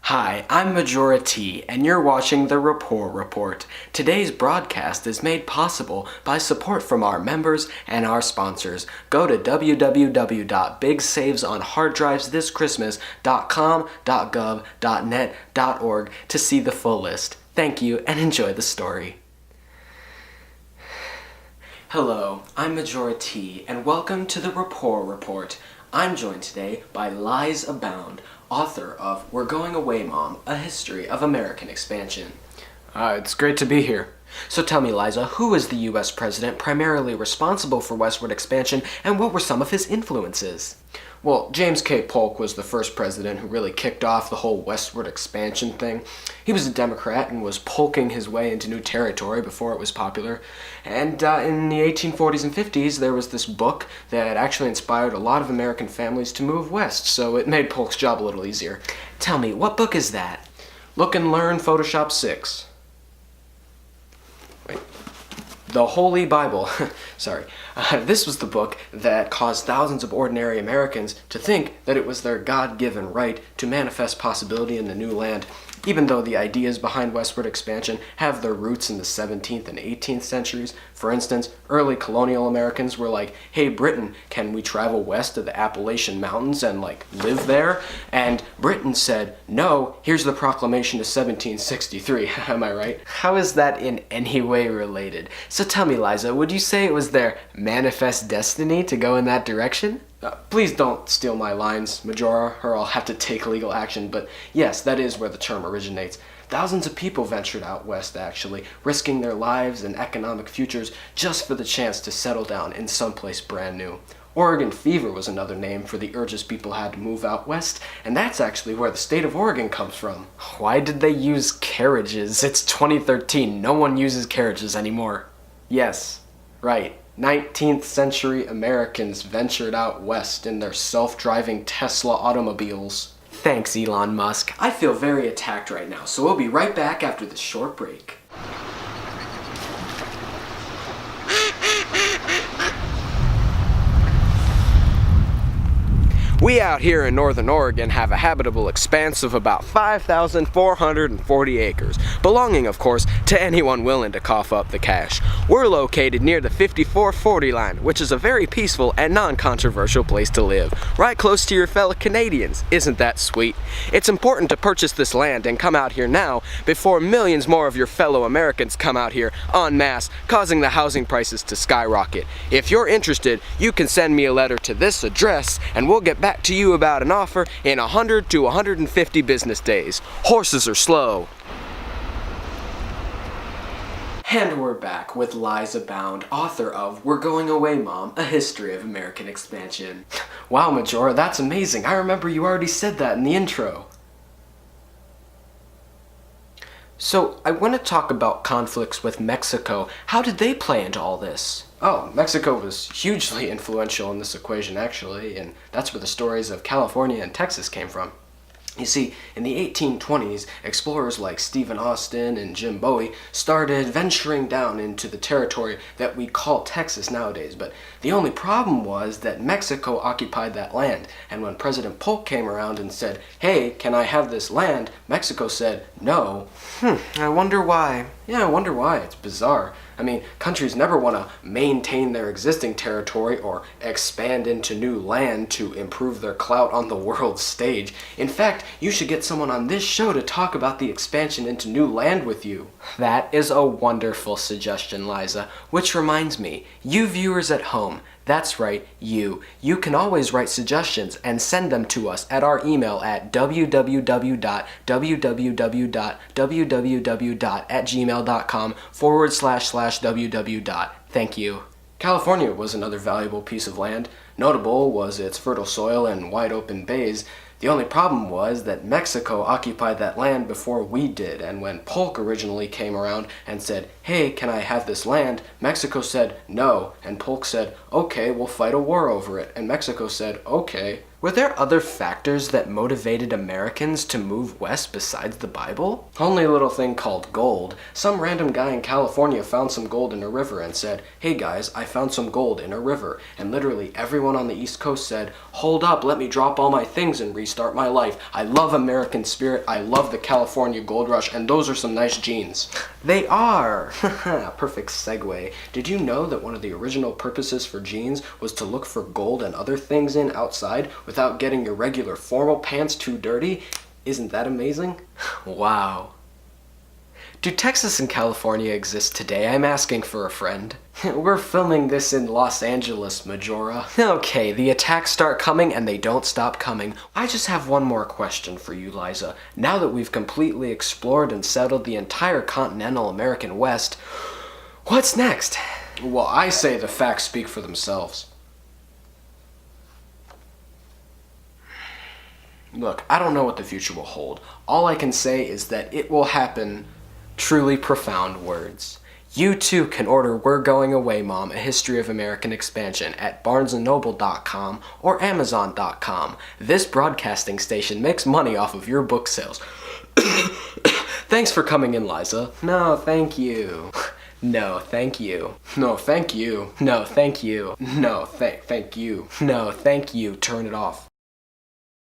Hi, I'm Majora T, and you're watching the Rapport Report. Today's broadcast is made possible by support from our members and our sponsors. Go to www.bigsavesonharddrives.com.gov.net.org to see the full list. Thank you, and enjoy the story. Hello, I'm Majora T, and welcome to the Rapport Report. I'm joined today by Liza, author of We're Going Away, Mom, A History of American Expansion. It's great to be here. So tell me, Liza, who was the U.S. president primarily responsible for westward expansion, and what were some of his influences? Well, James K. Polk was the first president who really kicked off the whole westward expansion thing. He was a Democrat and was polking his way into new territory before it was popular. And in the 1840s and 50s, there was this book that actually inspired a lot of American families to move west, so it made Polk's job a little easier. Tell me, what book is that? Look and Learn Photoshop 6. The Holy Bible. Sorry. This was the book that caused thousands of ordinary Americans to think that it was their God-given right to manifest possibility in the new land, even though the ideas behind westward expansion have their roots in the 17th and 18th centuries. For instance, early colonial Americans were like, hey Britain, can we travel west to the Appalachian Mountains and live there? And Britain said, no, here's the proclamation of 1763, am I right? How is that in any way related? So tell me, Liza, would you say it was their manifest destiny to go in that direction? Please don't steal my lines, Majora, or I'll have to take legal action, but yes, that is where the term originates. Thousands of people ventured out west, actually, risking their lives and economic futures just for the chance to settle down in someplace brand new. Oregon fever was another name for the urges people had to move out west, and that's actually where the state of Oregon comes from. Why did they use carriages? It's 2013. No one uses carriages anymore. Yes, right. 19th century Americans ventured out west in their self-driving Tesla automobiles. Thanks, Elon Musk. I feel very attacked right now, so we'll be right back after this short break. We out here in northern Oregon have a habitable expanse of about 5,440 acres, belonging, of course, to anyone willing to cough up the cash. We're located near the 5440 line, which is a very peaceful and non-controversial place to live, right close to your fellow Canadians. Isn't that sweet? It's important to purchase this land and come out here now before millions more of your fellow Americans come out here en masse, causing the housing prices to skyrocket. If you're interested, you can send me a letter to this address and we'll get back to you about an offer in 100 to 150 business days. Horses are slow. And we're back with Liza, author of We're Going Away, Mom, A History of American Expansion. Wow, Majora, that's amazing. I remember you already said that in the intro. So, I want to talk about conflicts with Mexico. How did they play into all this? Oh, Mexico was hugely influential in this equation, actually, and that's where the stories of California and Texas came from. You see, in the 1820s, explorers like Stephen Austin and Jim Bowie started venturing down into the territory that we call Texas nowadays, but the only problem was that Mexico occupied that land, and when President Polk came around and said, hey, can I have this land? Mexico said, no. I wonder why. Yeah, I wonder why. It's bizarre. I mean, countries never want to maintain their existing territory or expand into new land to improve their clout on the world stage. In fact, you should get someone on this show to talk about the expansion into new land with you. That is a wonderful suggestion, Liza. Which reminds me, you viewers at home, that's right, you. You can always write suggestions and send them to us at our email at www.www.at@gmail.com//www. Thank you. California was another valuable piece of land. Notable was its fertile soil and wide open bays. The only problem was that Mexico occupied that land before we did, and when Polk originally came around and said, hey, can I have this land? Mexico said no, and Polk said, okay, we'll fight a war over it, and Mexico said, okay, Were there other factors that motivated Americans to move west besides the Bible? Only a little thing called gold. Some random guy in California found some gold in a river and said, "Hey guys, I found some gold in a river." And literally everyone on the East Coast said, "Hold up, let me drop all my things and restart my life. I love American spirit, I love the California gold rush, and those are some nice jeans." They are! Perfect segue. Did you know that one of the original purposes for jeans was to look for gold and other things in outside without getting your regular formal pants too dirty? Isn't that amazing? Wow. Do Texas and California exist today? I'm asking for a friend. We're filming this in Los Angeles, Majora. Okay, the attacks start coming and they don't stop coming. I just have one more question for you, Liza. Now that we've completely explored and settled the entire continental American West, what's next? Well, I say the facts speak for themselves. Look, I don't know what the future will hold. All I can say is that it will happen. Truly profound words. You too can order We're Going Away, Mom, A History of American Expansion at barnesandnoble.com or amazon.com. This broadcasting station makes money off of your book sales. Thanks for coming in, Liza. No, thank you. No, thank you. No, thank you. No, thank you. No, thank you. No, thank you. Turn it off.